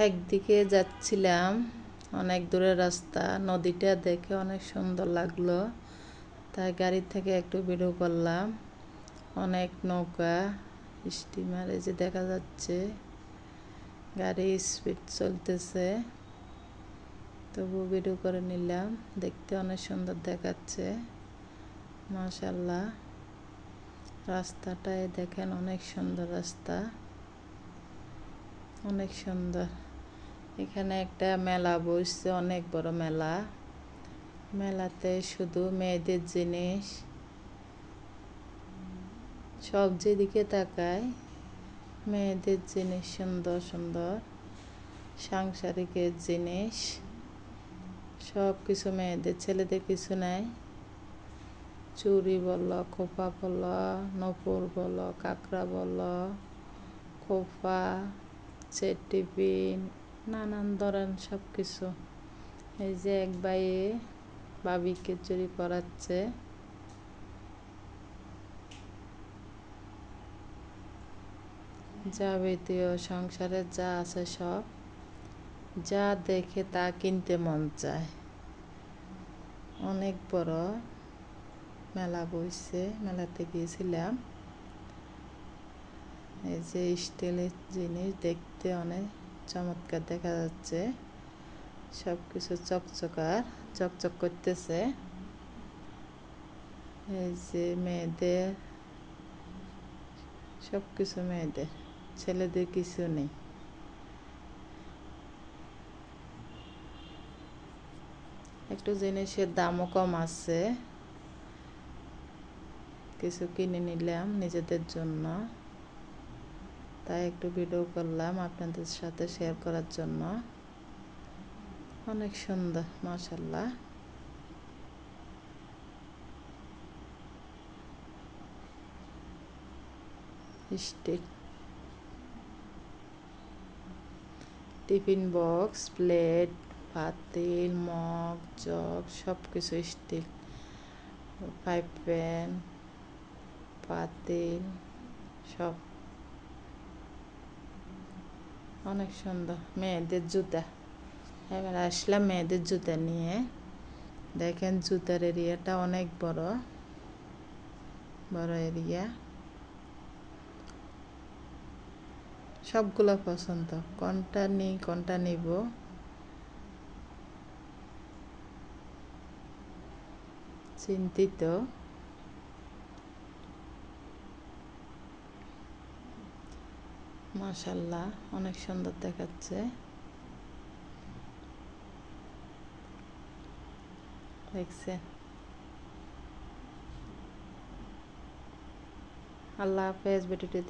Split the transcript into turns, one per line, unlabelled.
একদিকে যাচ্ছিলাম, অনেক দূরের রাস্তা, নদীটা দেখে অনেক সুন্দর লাগলো, তাই গাড়ি থেকে একটু ভিডিও করলাম। অনেক নৌকা, স্টিমার এই যে দেখা যাচ্ছে, গাড়ি স্পিড চলতেছে, তবু ভিডিও করে নিলাম। দেখতে অনেক সুন্দর দেখাচ্ছে, মাশাআল্লাহ। রাস্তাটায় দেখেন অনেক সুন্দর রাস্তা, অনেক সুন্দর। এখানে একটা মেলা বসছে, অনেক বড় মেলা। মেলাতে শুধু মেয়েদের জিনিস, সব যেদিকে তাকায় মেয়েদের জিনিস, সুন্দর সুন্দর সাংসারিকের জিনিস, সব কিছু মেয়েদের, ছেলেদের কিছু নাই। চুড়ি বলো, খোপা বলো, নপুর বলো, কাঁকড়া বলো, খোপা, সেট টিফিন, নানান ধরনের সব কিছু। এই যে এক ভাইয়ে ভাবিকে চুরি পরাচ্ছে। যাবতীয় সংসারে যা আছে সব, যা দেখে তা কিনতে মন চায়। অনেক বড় মেলা বসছে, মেলাতে গিয়েছিলাম। এই যে স্টিলের জিনিস দেখতে অনেক চমৎকার দেখা যাচ্ছে, সব কিছু চকচক করতেছে। এই যে মেয়েদের, সব কিছু মেয়েদের, ছেলেদের কিছু নেই। একটু জিনিসের দামও কম আছে, কিছু কিনে নিলাম নিজেদের জন্য, তাই একটু ভিডিও করলাম আপনাদের সাথে শেয়ার করার জন্য। অনেক সুন্দর, মাশাআল্লাহ। স্টিল, টিফিন বক্স, প্লেট, পাতিল, মগ, জগ, সব কিছু স্টিল। পাইপ প্যান, পাতিল, সব অনেক সুন্দর। মেয়েদের জুতা, এবার আসলাম মেয়েদের জুতা নিয়ে। দেখেন জুতার এরিয়াটা অনেক বড় বড় এরিয়া, সবগুলো পছন্দ। কোনটা নিই কোনটা নিব, চিন্তিত। মাশাআল্লাহ, অনেক সুন্দর দেখাচ্ছে। দেখছেন? আল্লাহ হাফেজ। ভিডিওটি